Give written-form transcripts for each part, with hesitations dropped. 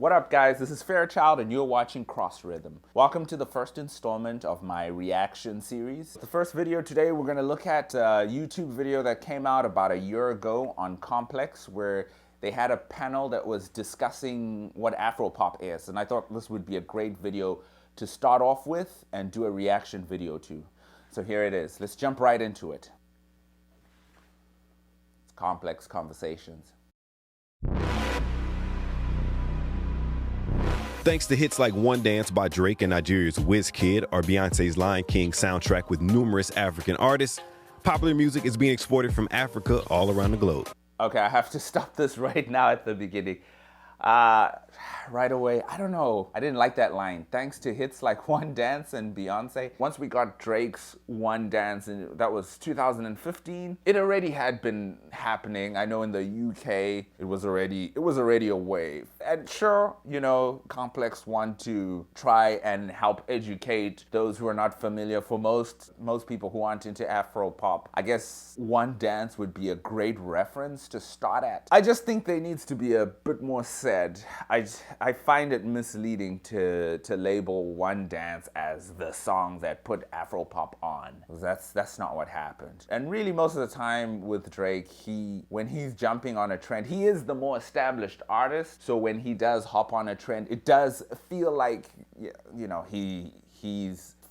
What up, guys? This is Fairchild, and you're watching Cross Rhythm. Welcome to the first installment of my reaction series. The first video today, we're going to look at a YouTube video that came out about a year ago on Complex, where they had a panel that was discussing what Afropop is, and I thought this would be a great video to start off with and do a reaction video to. So here it is. Let's jump right into it. It's Complex Conversations. Thanks to hits like One Dance by Drake and Nigeria's Wizkid, or Beyonce's Lion King soundtrack with numerous African artists, popular music is being exported from Africa all around the globe. Okay, I have to stop this right now at the beginning. Right away, I don't know. I didn't like that line. Thanks to hits like One Dance and Beyonce. Once we got Drake's One Dance, and that was 2015, it already had been happening. I know in the UK, it was already a wave. And sure, you know, Complex want to try and help educate those who are not familiar. For most people who aren't into Afropop, I guess One Dance would be a great reference to start at. I just think there needs to be a bit more said. I find it misleading to label One Dance as the song that put Afropop on. That's not what happened. And really, most of the time with Drake, when he's jumping on a trend, he is the more established artist. So when he does hop on a trend, it does feel like, you know, he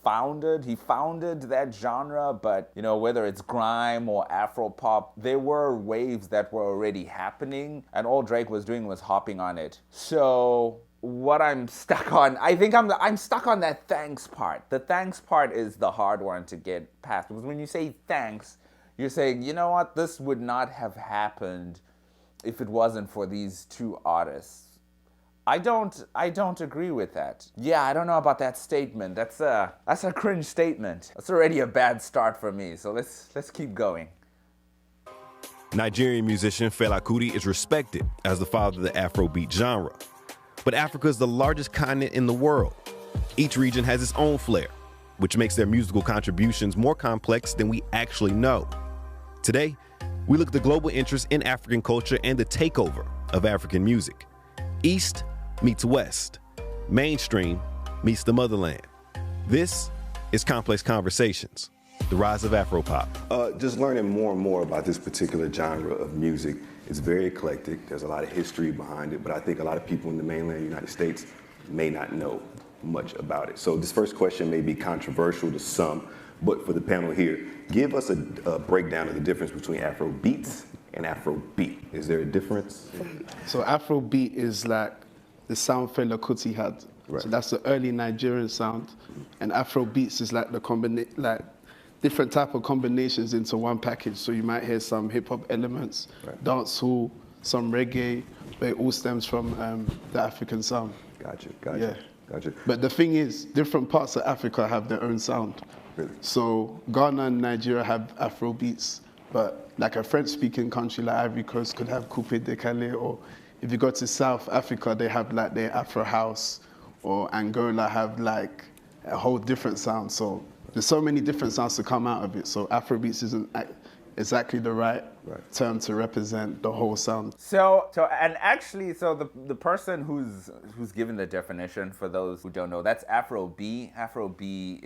founded that genre. But you know, whether it's grime or Afropop, there were waves that were already happening, and all Drake was doing was hopping on it. So what I'm stuck on, I think I'm stuck on that thanks part. The thanks part is the hard one to get past, because when you say thanks, you're saying, you know what, this would not have happened if it wasn't for these two artists. I don't agree with that. Yeah, I don't know about that statement. That's a cringe statement. That's already a bad start for me. So let's keep going. Nigerian musician Fela Kuti is respected as the father of the Afrobeat genre. But Africa is the largest continent in the world. Each region has its own flair, which makes their musical contributions more complex than we actually know. Today, we look at the global interest in African culture and the takeover of African music. East meets West. Mainstream meets the motherland. This is Complex Conversations, the rise of Afropop. Just learning more and more about this particular genre of music. It's very eclectic. There's a lot of history behind it, but I think a lot of people in the mainland United States may not know much about it. So this first question may be controversial to some, but for the panel here, give us a breakdown of the difference between Afrobeats and Afrobeat. Is there a difference? So Afrobeat is like the sound Fela Kuti had. Right. So that's the early Nigerian sound. And Afrobeats is like different type of combinations into one package. So you might hear some hip hop elements, right, dancehall, some reggae, but it all stems from the African sound. Gotcha. But the thing is, different parts of Africa have their own sound. Really? So Ghana and Nigeria have Afrobeats, but like a French-speaking country like Ivory Coast could have Coupe-Decale, or if you go to South Africa, they have like their Afro House, or Angola have like a whole different sound. So there's so many different sounds to come out of it. So Afrobeats isn't exactly the right term to represent the whole sound. So the person who's given the definition, for those who don't know, that's Afro B. Afro B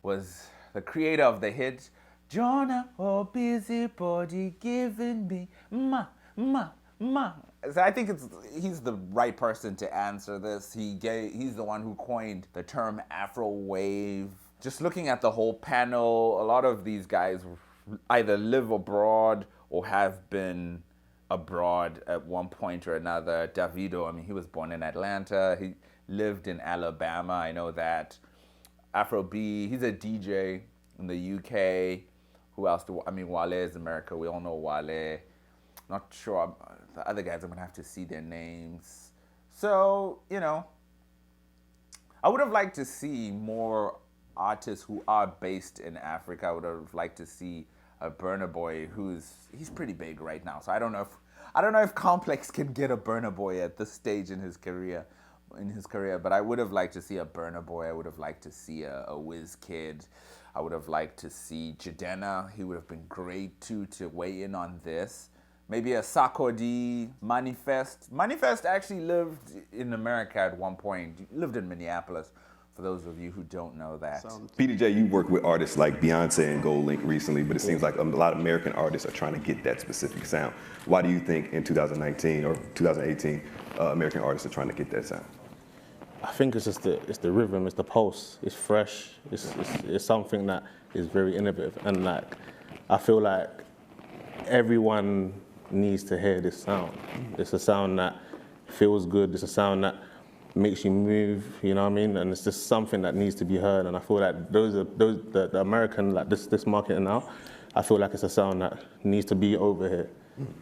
was the creator of the hit Jonah, oh busybody giving me ma. So I think he's the right person to answer this. He's the one who coined the term Afro wave. Just looking at the whole panel, a lot of these guys either live abroad or have been abroad at one point or another. Davido, I mean, he was born in Atlanta. He lived in Alabama. I know that. Afro B, he's a DJ in the UK. Who else Wale is America. We all know Wale. Not sure. The other guys, I'm going to have to see their names. So, you know, I would have liked to see more artists who are based in Africa. I would have liked to see a Burna Boy he's pretty big right now. So I don't know if Complex can get a Burna Boy at this stage in his career, but I would have liked to see a Burna Boy. I would have liked to see a Wizkid. I would have liked to see Jadena. He would have been great too to weigh in on this. maybe a Sakodi, Manifest. Manifest actually lived in America at one point. He lived in Minneapolis, for those of you who don't know that. Peter J, you worked with artists like Beyonce and Gold Link recently, but it seems like a lot of American artists are trying to get that specific sound. Why do you think in 2019 or 2018, American artists are trying to get that sound? I think it's just the rhythm, it's the pulse, it's fresh, it's something that is very innovative, and like I feel like everyone needs to hear this sound. It's a sound that feels good, it's a sound that makes you move, you know what I mean? And it's just something that needs to be heard, and I feel like the American, like this market now, I feel like it's a sound that needs to be over here,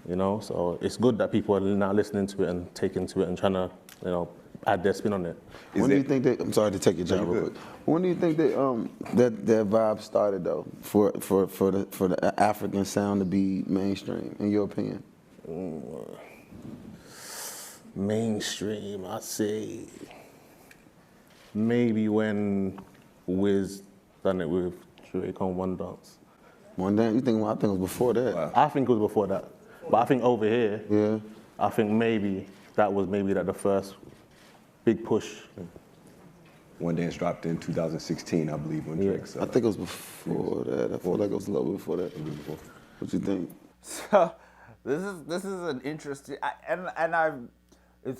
you know? So it's good that people are now listening to it and taking to it and trying to, you know, add their spin on it. When do you think I'm sorry to take your job real quick. When do you think that their vibe started though, for the African sound to be mainstream, in your opinion? Mainstream, I'd say maybe when Wiz done it with Drake on One Dance. One Dance? I think it was before that. Wow. I think it was before that, but I think over here, yeah, I think maybe that was the first big push. One Dance dropped in 2016, I believe, when Drake. I think it was before that. I feel like it was a little bit before that. What you think? So this is an interesting,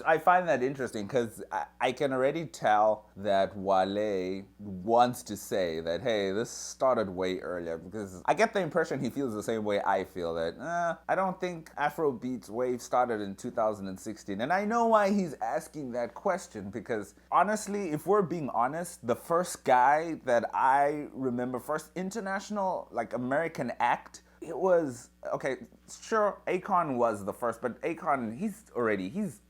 I find that interesting because I can already tell that Wale wants to say that, hey, this started way earlier, because I get the impression he feels the same way I feel, that I don't think Afrobeats wave started in 2016. And I know why he's asking that question, because honestly, if we're being honest, the first guy that I remember, first international, like American act, it was, okay, sure, Akon was the first, but Akon, he's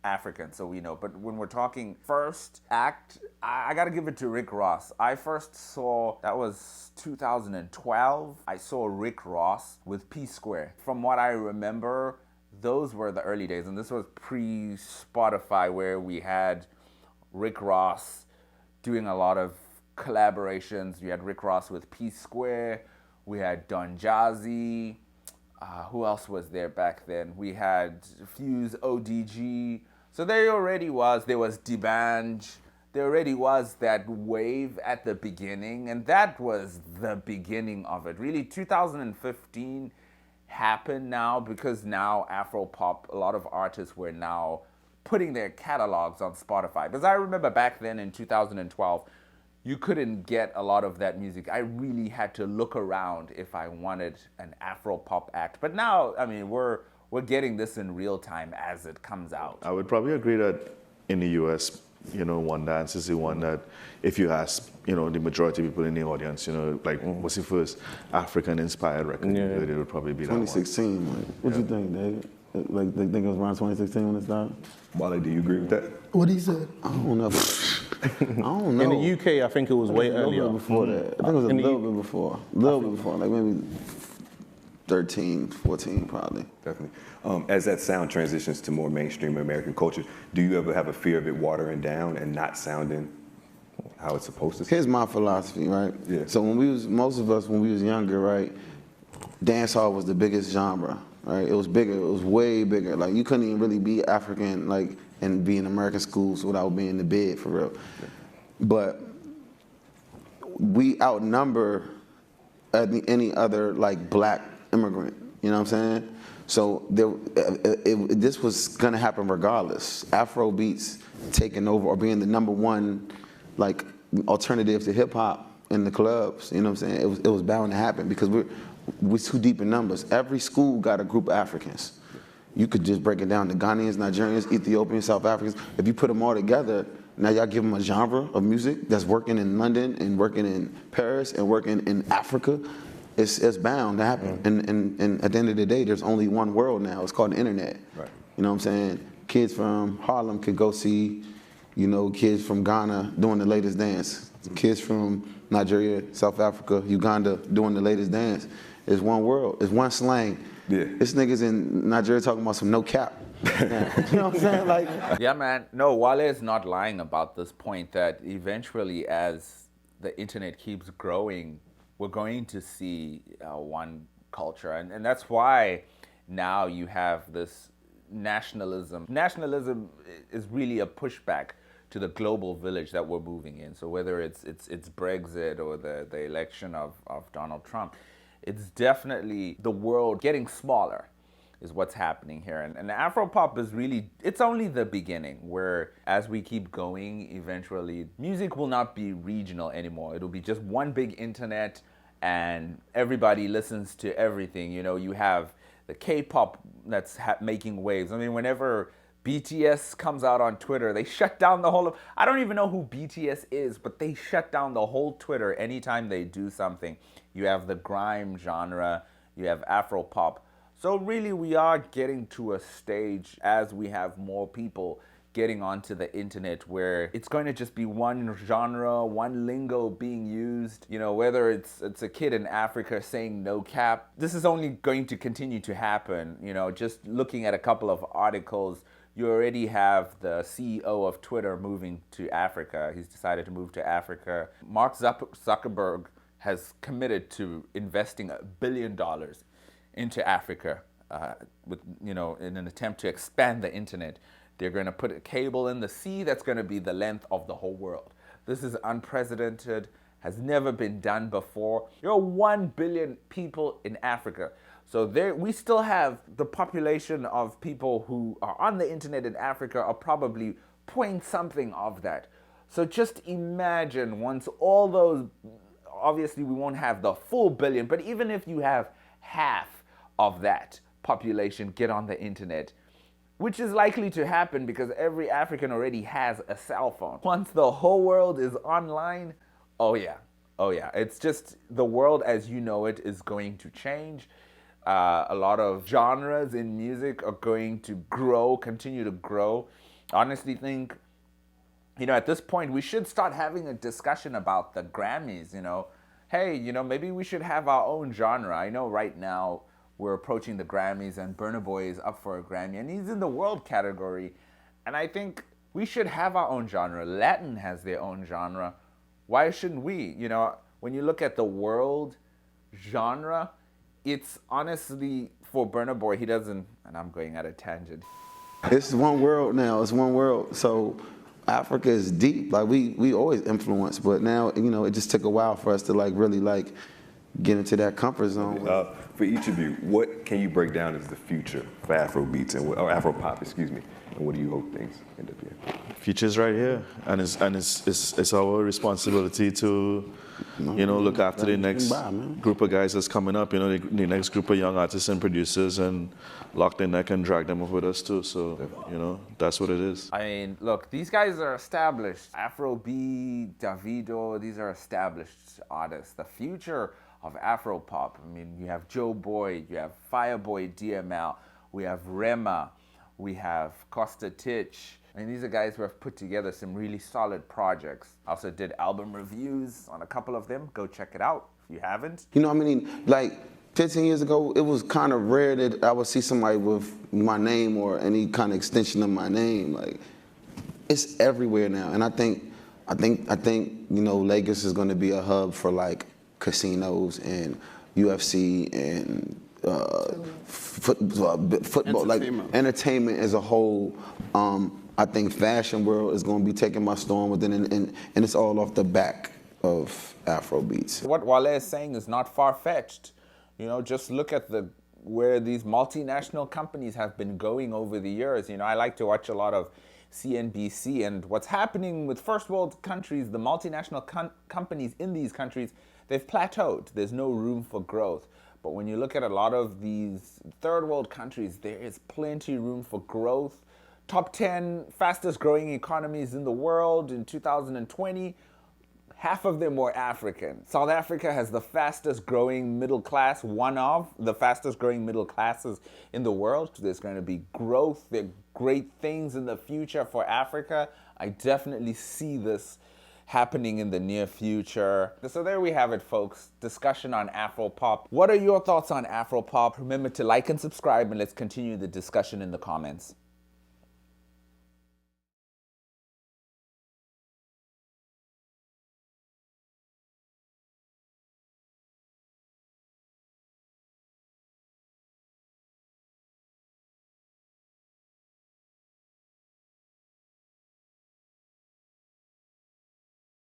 African, so we know. But when we're talking first act, I gotta give it to Rick Ross. I first saw, that was 2012, I saw Rick Ross with P Square. From what I remember, those were the early days, and this was pre-Spotify, where we had Rick Ross doing a lot of collaborations. We had Rick Ross with P Square, we had Don Jazzy, who else was there back then? We had Fuse ODG. So there was D'banj. There already was that wave at the beginning, and that was the beginning of it. Really, 2015 happened now, because now Afropop, a lot of artists were now putting their catalogs on Spotify. Because I remember back then in 2012, you couldn't get a lot of that music. I really had to look around if I wanted an Afropop act. But now, I mean, we're getting this in real time as it comes out. I would probably agree that in the US, One Dance is the one that, if you ask, the majority of people in the audience, like, what's the first African-inspired record? Yeah. It would probably be that one. 2016. What you think, David? Like, they think it was around 2016 when it started? Wale, do you agree with that? What he said? I don't know. I don't know. In the UK, I think it was way A little earlier. bit before that. I think it was a little bit before. A little bit before, like maybe 13, 14 probably. Definitely. As that sound transitions to more mainstream American culture, do you ever have a fear of it watering down and not sounding how it's supposed to sound? Here's my philosophy, right? Yeah. So most of us, when we was younger, right, dancehall was the biggest genre, right? It was bigger, it was way bigger. Like, you couldn't even really be African, like, and be in American schools without being in the bed, for real. Yeah. But we outnumber any other, like, black immigrant, you know what I'm saying? So this was gonna happen regardless. Afrobeats taking over or being the number one, like, alternative to hip hop in the clubs, you know what I'm saying? It was bound to happen, because we're too deep in numbers. Every school got a group of Africans. You could just break it down to Ghanaians, Nigerians, Ethiopians, South Africans. If you put them all together, now y'all give them a genre of music that's working in London and working in Paris and working in Africa. It's bound to happen. And at the end of the day, there's only one world now. It's called the internet. Right. You know what I'm saying? Kids from Harlem could go see, kids from Ghana doing the latest dance. Kids from Nigeria, South Africa, Uganda doing the latest dance. It's one world. It's one slang. Yeah. This niggas in Nigeria talking about some no cap. You know what I'm saying? Like, Yeah, man. No, Wale is not lying about this point, that eventually, as the internet keeps growing, we're going to see one culture. And that's why now you have this nationalism. Nationalism is really a pushback to the global village that we're moving in. So whether it's Brexit or the election of Donald Trump, it's definitely the world getting smaller is what's happening here. And Afropop is really, it's only the beginning, where as we keep going, eventually music will not be regional anymore. It'll be just one big internet and everybody listens to everything. You know, you have the K-pop that's making waves. I mean, whenever BTS comes out on Twitter, they shut down the whole of, I don't even know who BTS is, but they shut down the whole Twitter anytime they do something. You have the grime genre, you have Afropop. So really we are getting to a stage as we have more people getting onto the internet where it's going to just be one genre, one lingo being used. You know, whether it's a kid in Africa saying no cap, this is only going to continue to happen. You know, just looking at a couple of articles, you already have the CEO of Twitter moving to Africa. He's decided to move to Africa. Mark Zuckerberg has committed to investing $1 billion into Africa in an attempt to expand the internet. They're going to put a cable in the sea that's going to be the length of the whole world. This is unprecedented, has never been done before. There are 1 billion people in Africa. So we still have the population of people who are on the internet in Africa are probably point something of that. So just imagine once all those, obviously we won't have the full billion, but even if you have half of that population get on the internet, which is likely to happen because every African already has a cell phone. Once the whole world is online, oh yeah, it's just the world as you know it is going to change. A lot of genres in music are going to grow, continue to grow. Honestly think, at this point we should start having a discussion about the Grammys, Hey, maybe we should have our own genre. I know right now we're approaching the Grammys and Burna Boy is up for a Grammy and he's in the world category. And I think we should have our own genre. Latin has their own genre. Why shouldn't we? When you look at the world genre, it's honestly for Burna Boy, he doesn't, and I'm going at a tangent. It's one world now, it's one world. So Africa is deep, like we always influence, but now, it just took a while for us to really get into that comfort zone. For each of you, what can you break down as the future for Afrobeats or Afropop, excuse me, and what do you hope things end up being? Future's right here, and it's our responsibility to, look after the next group of guys that's coming up. The next group of young artists and producers, and lock their neck and drag them up with us too. So that's what it is. I mean, look, these guys are established. Afrobeat, Davido, these are established artists. The future of Afropop. I mean, you have Joe Boy, you have Fireboy DML, we have Rema, we have Costa Titch. I mean, these are guys who have put together some really solid projects. Also did album reviews on a couple of them. Go check it out if you haven't. 15 years ago, it was kind of rare that I would see somebody with my name or any kind of extension of my name. It's everywhere now, and I think Lagos is going to be a hub for casinos and UFC and football, entertainment as a whole. I think fashion world is going to be taking by storm within, and it's all off the back of Afrobeats. What Wale is saying is not far-fetched. Just look at where these multinational companies have been going over the years. I like to watch a lot of CNBC, and what's happening with first world countries, the multinational companies in these countries, they've plateaued. There's no room for growth. But when you look at a lot of these third world countries, there is plenty room for growth. Top 10 fastest growing economies in the world in 2020, half of them were African. South Africa has the fastest growing middle class, one of the fastest growing middle classes in the world. There's going to be growth. There are great things in the future for Africa. I definitely see this happening in the near future. So there we have it, folks. Discussion on Afropop. What are your thoughts on Afropop? Remember to like and subscribe, and let's continue the discussion in the comments.